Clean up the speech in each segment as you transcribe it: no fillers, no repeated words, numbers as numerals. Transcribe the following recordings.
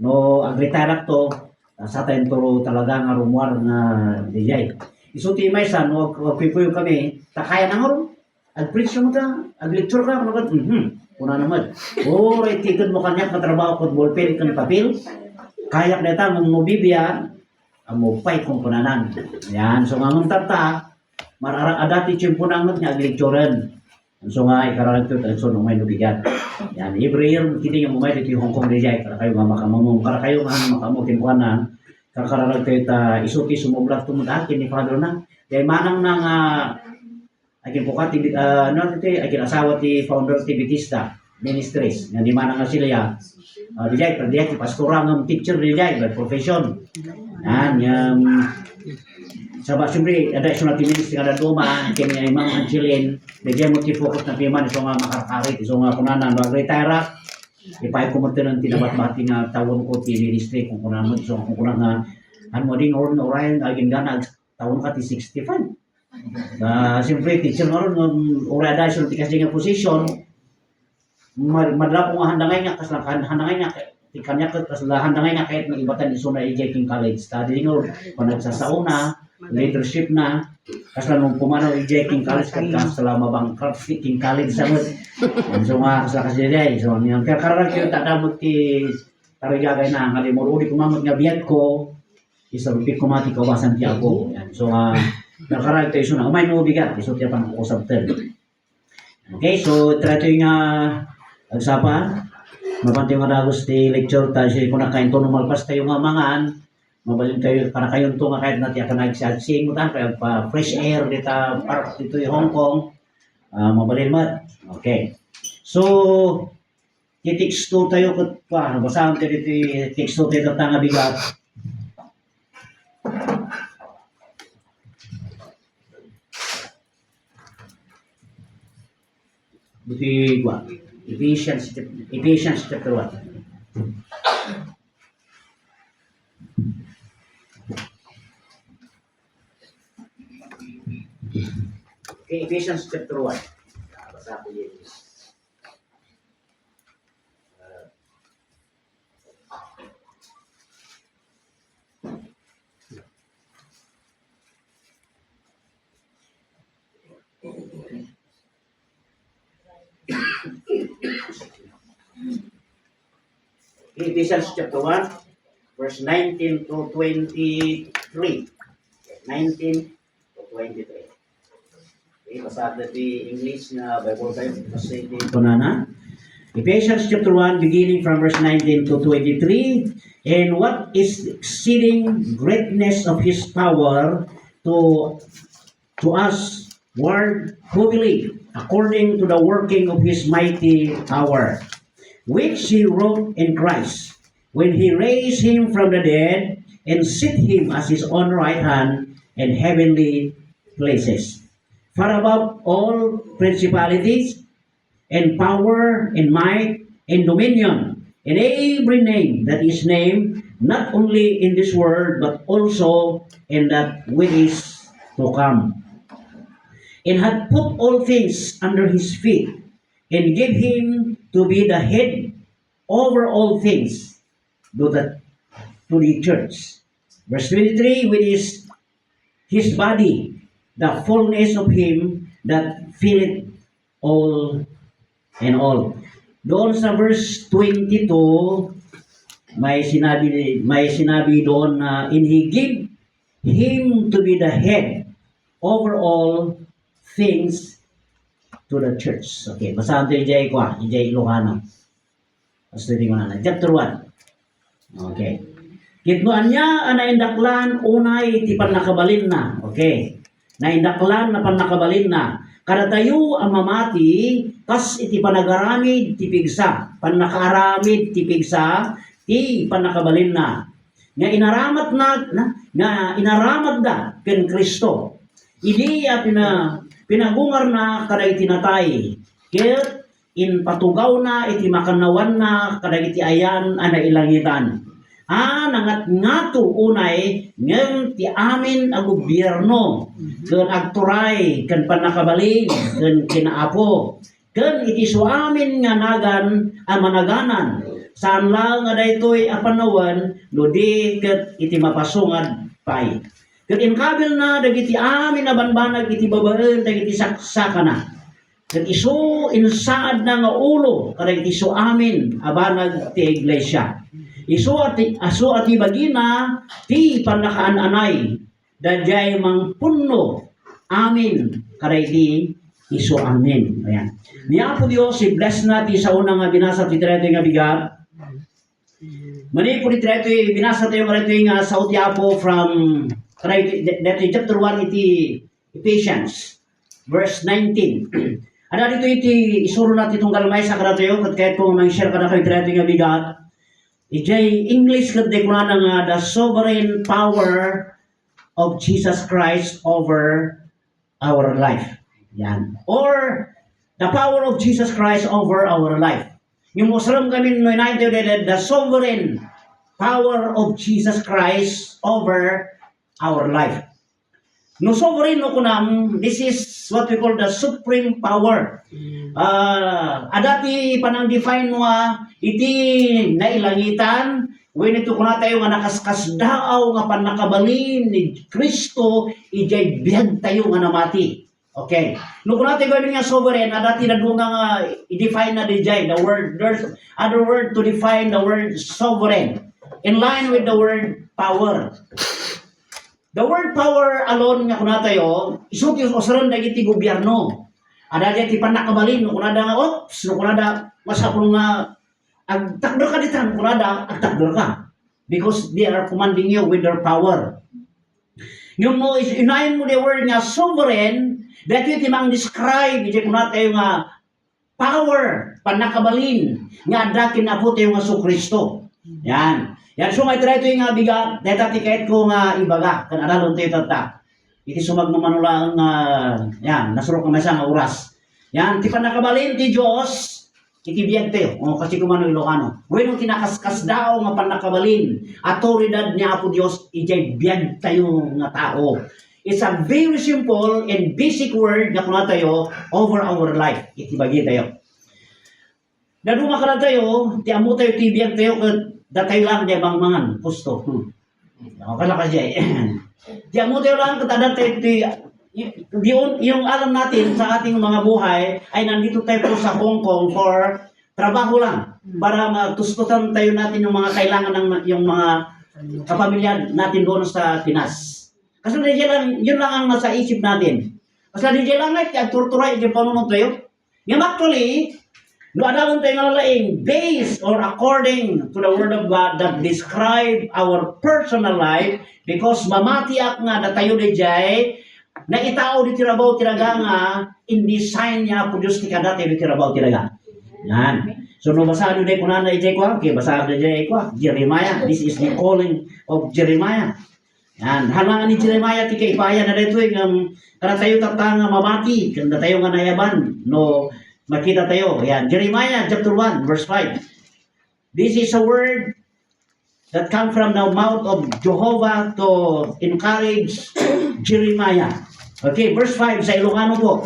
No, agritarak to, sa tayo turo talaga nga rumuar nga dijay. Isuti may sa, no, pipuyo kami, takaya na nga ron. Ag-preach mo ta, ag-lecture ka, ano ka, kuna naman. Oh, right, tikod mo kanyak na trabaho ko, ballpen, kan papel. Kayak na ta, mong mubibya, amupay kung punanan. Yan, so nga mong tata, adati chimpunangot nga ag-lecturean. So nga, ikararag ito, so nung may nubigat. Yan, every year, kini yung umay dito yung Hong Kong dijay, para kayo nga makamamong, para kayo nga makamukin ko na, kakararag ito, isuti sumublat tumudakin ni Father na. Kaya manang nang, akin po ka, akin asawa ti founder ti Bitista Ministries, nga di manang nga sila ya, dijay, di pastora ng teacher dijay, by profession. Yan, Sabah siyempre, ada iso natin ministry nga na duma, kini ay Ma'am Angeline, nagyay mo ti-focus na piman, iso nga makakarit, iso nga kunanan, mag-retire, ipay ko mo ng tinabat-bati nga tawon ko ti ministry, kung kunanan mo, iso kung kunanan nga, ano din, Orion, aging gana, tawon ka ti 65. Siyempre, teacher nga ron, ora ada iso ti kasi nga position, madala ko nga handangay nga, kas handangay nga, kanya kas handangay nga, kahit mag-ibatan iso na i-King College, study nga ron, panagsasauna, leadership na kasi nung pumanaw i-King College kasala mabangkrut King College samot so nga kasala kasi day so yung karkarag yung tatamot ti tarigagay na nga limuro di kumamot nga biyat ko isarupik kumati kawasan ti ako so karkarag ito iso na umay no bigat iso ti apang kukusab ten okay so trato yung agsapan mapanti yung adagos ti lecture tayo siya kung nakain to numalpas tayo nga mangaan mabalin kayo para kayong tunga kahit natin akan nag-sightseeing mo tayo pa fresh air dito park dito yung Hong Kong mabalin mo okay so i-text to tayo pa basahan tayo dito i-text to tayo tanga bigat dito ba Ephesians chapter 1 Okay, Ephesians chapter 1. Basa ko yun. Ephesians chapter 1, verse 19 to 23. 19 to 23. Basa di English na Bible tayo kasi ito na Ephesians chapter 1 beginning from verse 19 to 23 and what is exceeding greatness of his power to us word who believe according to the working of his mighty power which he wrought in Christ when he raised him from the dead and set him as his own right hand in heavenly places far above all principalities and power and might and dominion and every name that is named not only in this world but also in that which is to come and had put all things under his feet and gave him to be the head over all things to the church. Verse 23 which is his body the fullness of him that filleth all in all. Doon sa verse 22, may sinabi doon na and he gave him to be the head over all things to the church. Okay, basahan tayo Ijay Ilocano. Chapter 1. Okay. Kitnoan niya anaindaklan unay ti panakabalin na. Okay. Naindaklan na panakabalin na. Kada tayo ang mamati, kas iti panagaramid ti pigsa. Panakaaramid ti pigsa, ti panakabalin na. Nga inaramad da ken Kristo. Idi pinagungar na kada iti natay. Ket in patugaw na iti makanawan na kada iti ayan ana ilangitan. Nangat ngato unay ngem ti amin a gobyerno ken agturay ken panakabalin ken kinaapo ken iti so amin nga nagan a managanan Saan lang nga daytoy apanawan no di ket iti mapasungad pay. Ket inkabil na dagiti amin na banbanag iti babaen dagiti saksakan na. Ket isu insaad na nga ulo kadagiti isu amin abanag ti iglesia. Isu ati bagina ti panakaananay dayjay mangpunno amin kadagiti isu amin. Ayan. Niya po Dios i-bless natin sa unang nga binasa ti Treto nga bigat. Mani po ni Treto binasa tayo nga nga sa Utiapo from chapter 1 iti Ephesians verse 19. Ada dito iti isuro natin itong galmay sa karatayo kat kahit kung mang-share ka na kayo Treto nga bigat. Ijay English kat dekunana nga the sovereign power of Jesus Christ over our life. Yan. Or the power of Jesus Christ over our life. Yung muslim kami united the sovereign power of Jesus Christ over our life. No sovereign no kunam, this is what we call the supreme power. Adati panang define mo iti nailangitan when ito kuna tayo nga nakaskas daaw nga panakabalin ni Kristo ijay biyag tayo nga namati. Okay. No kuna tayo gawin nga sovereign adati na dunga nga i-define na dijay the word, there's other word to define the word sovereign in line with the word power. The word power alone nga kuna tayo, isuti usaron dagiti gobyerno. Ada ti panakabalin no kuna da ops, no kuna da masapul nga agtakder ka ditan, kuna da agtakder ka. Because they are commanding you with their power. Yung mo is inayin mo the word nga sovereign, that iti mang describe iti kuna tayo nga power, panakabalin nga dakin apo tayo nga Kristo. Yan. Yan sumay try to nga bigat deta ti kahit ko nga ibaga kan aralon tayo tata. Iti sumag manulang yan nasurok nga masa nga oras. Yan ti panakabalin ti Dios iti biyag tayo. O kasi kumano Ilocano. Wenno kinakaskas daw nga panakabalin autoridad ni Apo Dios ijay biyag tayo nga tao. It's a very simple and basic word nga kuna tayo over our life. Iti bagi tayo. Daduma ka tayo, ti amo tayo ti biyag tayo datay lang di bangmangan pusto. Kala ka jay. Di amo tayo lang katada tayo yung alam natin sa ating mga buhay ay nandito tayo po sa Hong Kong for trabaho lang para matustutan tayo natin yung mga kailangan ng yung mga kapamilya natin doon sa Pinas. Kasi yun lang ang nasa isip natin. Kasi di lang ay turturay yung panunod tayo. Yung actually, no adalon tayo nga lalaing based or according to the word of God that describe our personal life because mamatiak nga na tayo di jay na itao di tirabaw tiraga nga in design niya po Diyos ti kada tayo di tirabaw tiraga. Yan. So no basado di kunana ijay kwa, kaya basado di kwa, Jeremiah. This is the calling of Jeremiah. Yan. Halangan ni Jeremiah ti kaipaya na dito yung kada tayo tatanga mamati, kada tayo nga nayaban no makita tayo. Yan. Jeremiah chapter 1 verse 5. This is a word that come from the mouth of Jehovah to encourage Jeremiah. Okay, verse 5 sa Ilocano po.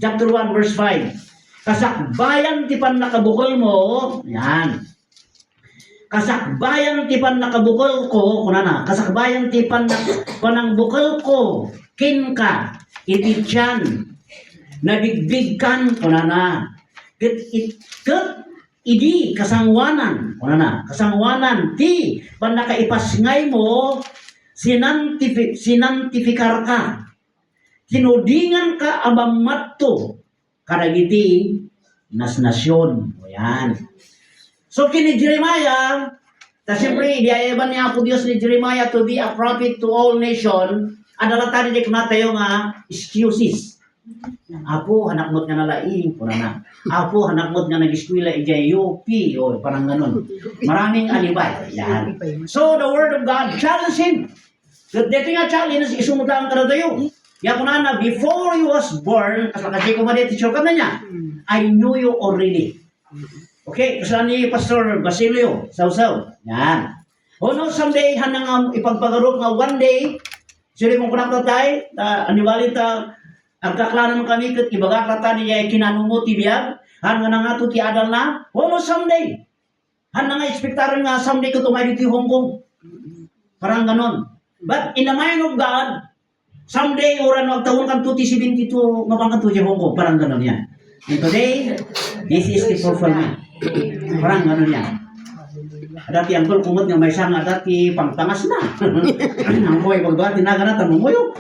Chapter 1 verse 5. Kasakbayan ti pan nakabukol mo. Yan. Kasakbayan ti pan nakabukol ko. Kunana. Kasakbayan ti pan bukol ko. Kinka. Iti tiyan. Nabigbigkan kunana. Idi kasangwanan kunana. Kasangwanan ti panakaipasngay mo sinantifikar ka. Tinudingan ka amamatto kadagiti nasnasyon. O yan. So kini Jeremiah, ta siyempre idiayaban niya ako Dios ni Jeremiah to be a prophet to all nation. Adala tadi di kuna tayo nga excuses. Apo hanakmot nga nalaing kunana. Apo hanakmot nga nag-eskwela ijay UP o parang ganun. Maraming alibay. Yan. So the word of God challenge him. Dito nga challenge isumutaan ka na tayo. Ya kunana before you was born kasi kumadi teacher ka na niya. I knew you already. Okay, kasi ni Pastor Basilio Sausaw. Yan. O no someday hanang ipagpagarot nga one day sila kung kunakatay aniwali ta ang kaklanan kami kat ibaga kata niya kinanungo ti biyag han nga nga to ti adal na almost someday Han nga expectaran nga someday ko tumay dito Hong Kong. Parang ganon. But in the mind of God, someday oran magtawon kan 2072 mabangkan to Hong Kong. Parang ganon yan. And today, this is the fulfillment. Parang ganon yan. Dati ang kumot nga may siya nga dati pangtangas na. Ang boy pagbuhat tinaganatan mo moyo.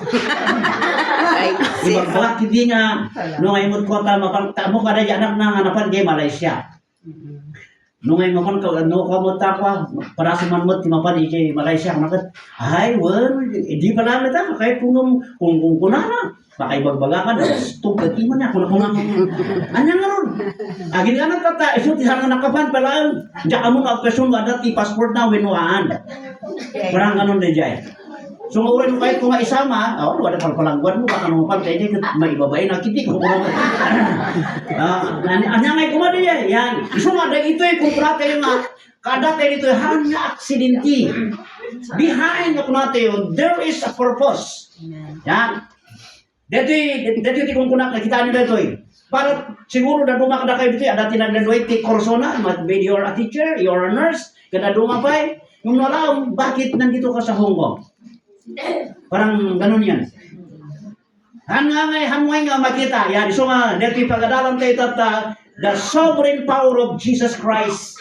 Ibang buhat hindi nga no ngay mo ko ta mapangta mo kada anak na hanapan kay Malaysia. No ngay mo kon no ko mo ta kwa para sa manmot ti mapan kay Malaysia nakat ay well di pala ta kay kung kunana bakay bagbaga ka tugad ti man ako na anya nga ron agin nga nagkata isu ti harang nakapan pala ja amo na okasyon ada ti passport na winuaan parang ganon de jay so uran kahit kung isama wala palangguan mo baka mo pantay di maibabay na kiti ko anya nga kumadi yan isu nga ito kung prate yung kada tayo dito hanya aksidente behind ko natin there is a purpose yan. Dito kung kunak nakita niyo dito para siguro na duma kada kayo dito ada tinaggraduate ti kurso na maybe you're a teacher, you're a nurse, kada duma pa yung nalam bakit nandito ka sa Hong Kong? Parang ganun yan. Hangay nga makita yan. So nga dito pagadalan tayo tata the sovereign power of Jesus Christ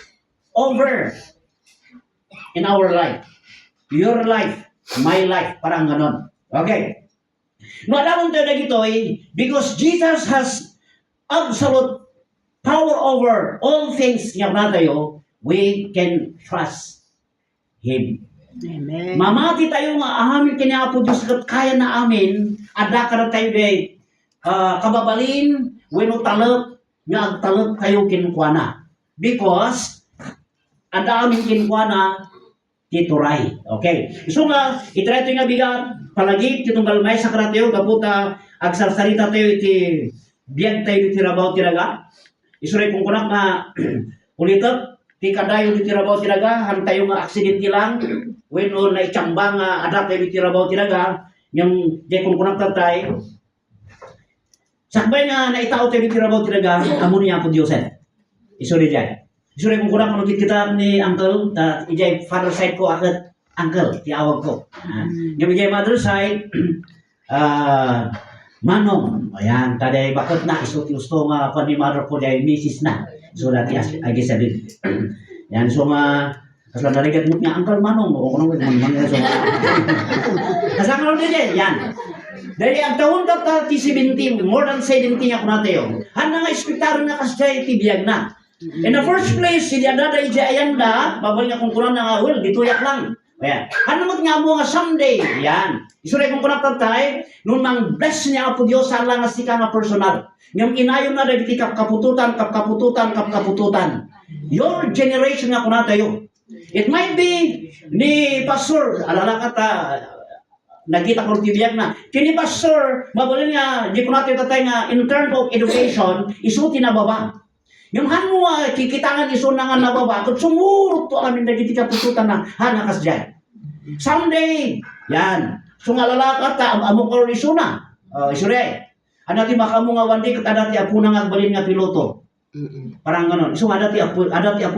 over in our life. Your life, my life, parang ganun. Okay. No, adamon tayo na gito because Jesus has absolute power over all things nga na tayo, we can trust Him. Amen. Mamati tayo nga amin kanya po Diyos kat kaya na amin, ada ka na tayo day kababalin, weno talap, nga talap kayo kinkwana. Because, ada amin kinkwana, tituray. Okay. So nga, itry ito nga bigat, palagi, itong galmay sa karateo, kaputa, agsarsarita tayo iti, biyag tayo iti rabaw tiraga. Isuray kung kunak na, ulitot, ti kadayo iti rabaw tiraga, han tayo nga aksidente lang, when o na itsamba nga, ada tayo iti rabaw tiraga, yung, di kung kunak tatay, sakbay nga, naitao tayo iti rabaw tiraga, amo niya po Diyosen. Isuray dyan. Isuray kung kunak, manukit kita ni uncle, ijay father side ko, akit, uncle, tiawag ko. Yung ijay mother side, Manong, ayan, taday bakit na, isuti-usto nga pa ni mother ko, jay misis na. So, dati, I guess, yan, so nga, kasla narigat mo nga, uncle Manong, o kung naman, so kasla ka din yan. Dahil ang taon ka ti 17, more than 17 ako natin yun. Han nga, ispektaron nga kasi tibiyag na. In the first place, si Diadada Ijayanda, babal nga kung kunan na nga, well, dituyak lang. Ayan. Ano nga mo nga someday? Yan. Isuray kung kunan tatay, nung mang bless niya po Diyos, saan lang nga sika nga personal. Yung inayon na dahil kapkapututan. Your generation nga kunan tayo. It might be ni Pastor, alala ka nagkita ko tibiyag na. Kini Pastor, mabalin nga, di ko natin tatay nga, in terms of education, isuti na baba. Yung hanmo kikitangan iso na nga nababa, kung sumurot to amin na gitika pututan na hanakas dyan. Someday, yan. So nga lalaka ta, amo ko iso na. Isure. Adati makamu nga wandi, adati apo na nga balin nga piloto. Parang ganon. So adati apo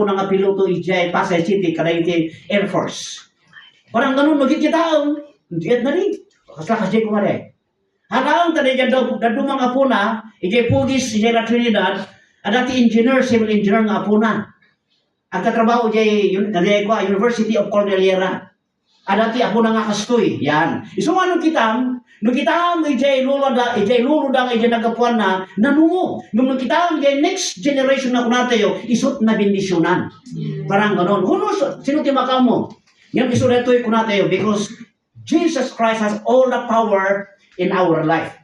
na nga piloto ijay Pasay City, kada iti Air Force. Parang ganon, nagkikitaon. Diyat na rin. Kasla ko nga rin. Halaang tadi dyan daw, dadumang apo na, ijay Pugis, ijay La Trinidad, adati engineer, civil engineer nga po na. Ang katrabaho jay University of Cordillera. Adati ako na nga kastoy. Yan. Iso nga nung kitam ijay lulo da ijay nagapuan na nanungo. Nung kitam ijay next generation na kunatayo, isot na bendisyonan. Parang ganon. Hunos, sino timaka mo? Yung iso na ito'y kunatayo because Jesus Christ has all the power in our life.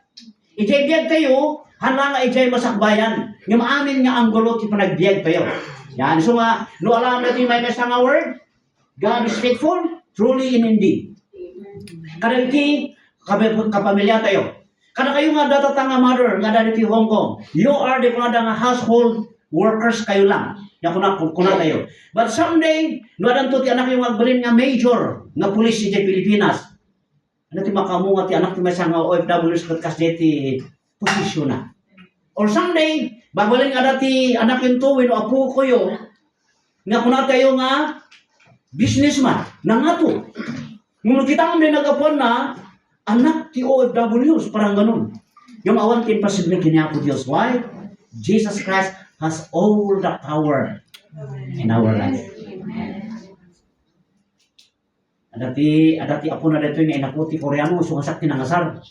Ijay biyag tayo, hala nga ijay masakbayan. Yung amin nga ang gulot, ipanagbiag tayo. Yan. So nga, no alam natin may mesa nga word, God is faithful, truly and indeed. Kada iti, kapamilya tayo. Kada kayo nga datata nga mother, nga dati Hong Kong, you are the mga nga household workers kayo lang. Yan kuna tayo. But someday, no adan to ti anak yung magbalin nga major, nga pulis iti Pilipinas. Ano ti makamu nga ti anak ti mesa nga OFWs katkas diti posisyon na. Or someday, babalin nga dati anak yung tuwin o apo ko yun, nga kuna tayo nga businessman na nga to. Nung kita kami nag-apon na anak ti OFWs, parang ganun. Yung awantin pa siguro kiniya po Diyos. Why? Jesus Christ has all the power in our life. Adati ako na dito yung inaputi Koreano, sumasak tinangasar.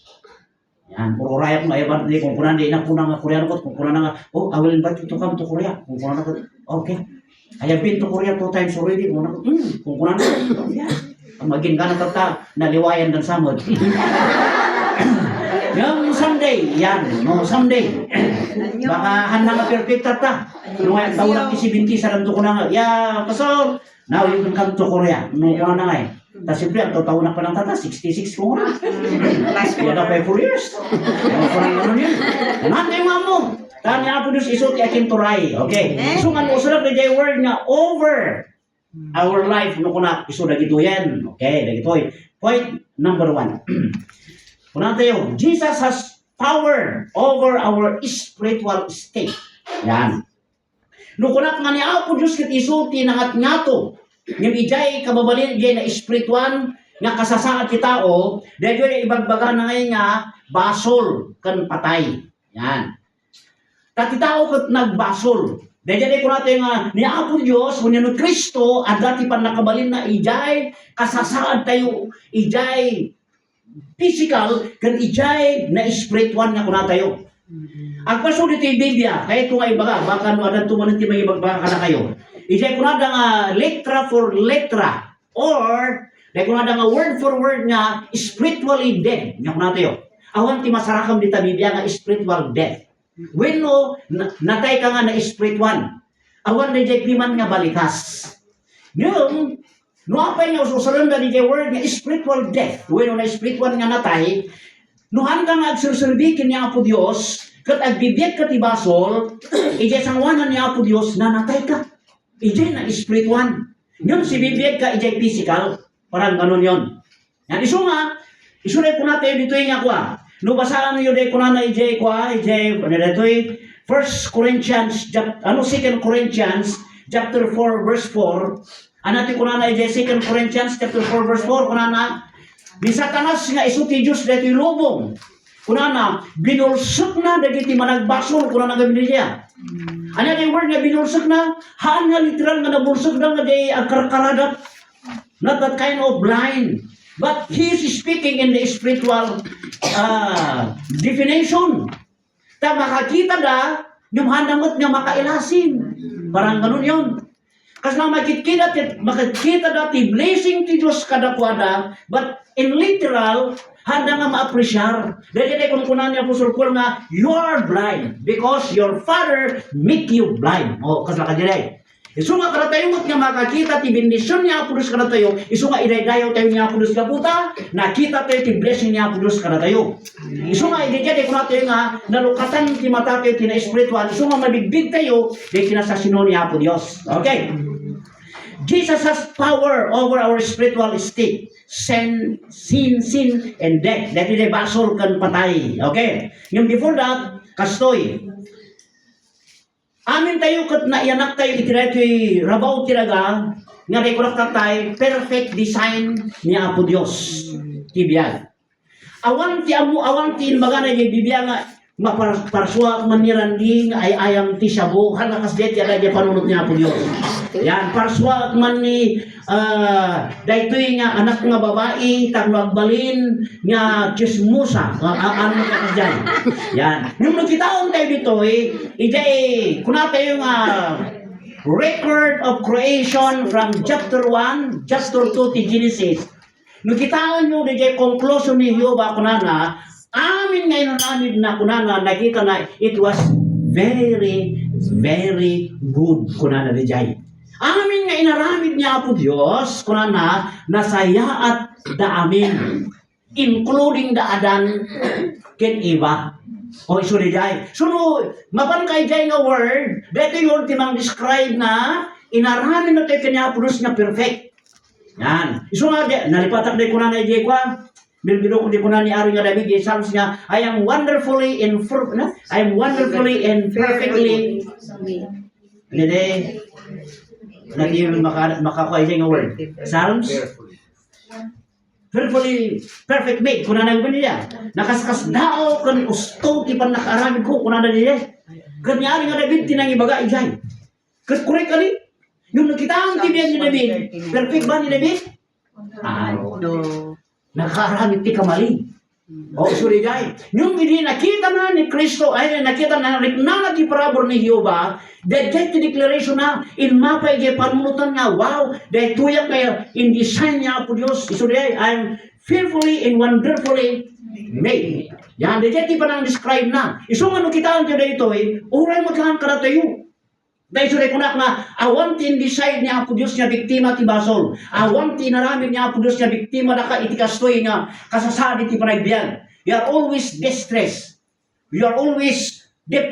Yan, puro raya kung ayaw ba, kung kunan di na po nga Koreano ko, kung kunan nga, oh, I will invite you to come to Korea. Kung kunan na ko, okay. I have been to Korea 2 times already. Kung kunan na ko, yeah. Ang maging gana tata, naliwayan ng samod. Yung someday, yan, no, someday. Baka handa nga perfect tata. Nung tawag isibinti sa ranto ko na nga, yeah, pastor, now you can come to Korea. No, kunan na nga eh. Tapos siyempre, ang tataon na pa ng tata, 66 ko na. Kaya na pa 4 years. Parang ano yun. Nanay mo mo. Tanya po Diyos iso ti akin turay. Okay. So nga usulap na jay word nga over our life. No ko na iso dagito yan. Okay, dagito. Point number 1. Kuna tayo, Jesus has power over our spiritual state. Yan. No ko na nga ni Apo Diyos kit iso ti nangat nga to. Yung ijay kababalin ijay na espirituan nga kasasaad ti tao, dahil yung ibagbaga na ngayon nga basol kan patay. Yan. Tati tao kat nagbasol. Dahil ko natin nga ni Apo Diyos, kung ni Kristo, at dati pa nakabalin na ijay kasasaad tayo, ijay physical, kan ijay na espirituan nga kuna tayo. Ang pasunod ito yung Biblia, kahit kung nga ibaga, baka no adan tumanin ti may ibagbaga ka na kayo. Ijay ko na nga letra for letra or dahil ko na nga word for word nga spiritually dead. Nga ko na tayo. Awan ti masarakam dita Biblia nga spiritual death. When no, natay ka nga na spiritual. Awan na jay piman nga balikas. Yung, no apay nga ususaran na di jay word nga spiritual death. When no na spiritual nga natay, no hanggang agsursurbikin niya Apo Diyos, kat agbibiyag ka ti basol, ijay sangwanan niya Apo Diyos na natay ka. Ijay na spiritual. Yun si bibiyag ka, ijay physical. Parang ganun yun. Yan, iso nga, iso na po natin dito yung akwa. No, basaan nyo dito na na ijay kwa, ijay, dito yung 1 Corinthians, 2 Corinthians, chapter 4, verse 4. Anati ko na na ijay 2 Corinthians, chapter 4, verse 4, kuna na, ni Satanas nga iso ti Diyos dito yung lubong. Kuna na, binulsok na, dagiti managbasol, kuna na gabi niya. Ano yung word nga binulsok na? Haan nga literal nga nabulsok na nga di agkarkaradat. Not that kind of blind. But he is speaking in the spiritual definition. Ta makakita da, yung handamot nga makailasin. Parang ganun yun. Kasi na makikita dati blessing ti Diyos kadakwada, but in literal, handa nga ma-appreciar. Dahil kung kunan niya Apostol Paul nga, you are blind because your father make you blind. O, kasla ka direk. Isu nga karatayo nga makakita ti bendisyon niya Apo Diyos karatayo, isu nga idaydayaw tayo niya Apo Diyos kaputa, nakita tayo ti blessing niya Apo Diyos karatayo. Isu nga idaydayaw tayo nga nalukatan ti mata tayo ti na espiritual, isu nga mabigbig tayo, di kinasasino niya Apo Diyos. Okay? Jesus has power over our spiritual state. Sin, and death. Dahil di basol kan patay. Okay? Yung before that, kastoy. Amin tayo kat naianak tayo itiray rabaw tiraga nga rekorak tatay perfect design ni Apo Diyos. Tibiyag. Awan ti inbaga na yung bibiyag nga maparswa manirandi nga ay ayam ti sabo halakas det yada di panunot ni Apo Diyos. Yan, parswa man ni daytoy nga anak nga babae tagbalin nga chismusa ano ka kasyan. Yan. Yung nakitaon tayo dito ijay kuna tayo nga record of creation from chapter 1, chapter 2 ti Genesis. Nakitaon nyo dijay conclusion ni Jehovah kunana amin ngayon namin na kunana nakita na it was very, very good kunana dijay. Amin nga inaramid niya Apo Diyos, kunana, nasaya at da amin, including da adan ken Eva. O iso di jay. So no, mapan kay jay nga word, dito yung timang describe na inaramid na tayo kanya Apo Diyos nga perfect. Yan. Iso nga, nalipatak na kunana jay kwa, bilbilo ko di kunana ni Ari nga David, jay Psalms niya, I am wonderfully and perfectly, hindi, Lagi yung makakuha siya ng word. Psalms? Fearfully perfect made. Kuna na yung niya. Nakaskas dao kan usto kipan nakaramid ko. Kuna na niya. Kanyari nga David tinang ibaga ijay. Correct kali? Yung nakita ang tibiyan ni David. Perfect ba ni David? No. Nakaramid ti kamali. O sorry jay. Yung hindi nakita na ni Kristo ay nakita na na ti parabor ni Jehovah. That declaration na in mapay jay panunutan nga wow. Dahil tuyak kaya in design niya po Diyos. Sorry I'm fearfully and wonderfully made. Yan, dahil pa nang describe na. Iso nga nung kitaan tayo dito uray magkahan ka na tayo. Dahil suray ko na nga, awantin decide niya po Diyos niya biktima ti basol. Awantin naramid niya po Diyos niya biktima na ka itikastoy nga kasasadi ti panagbiyan. You are always distressed. You are always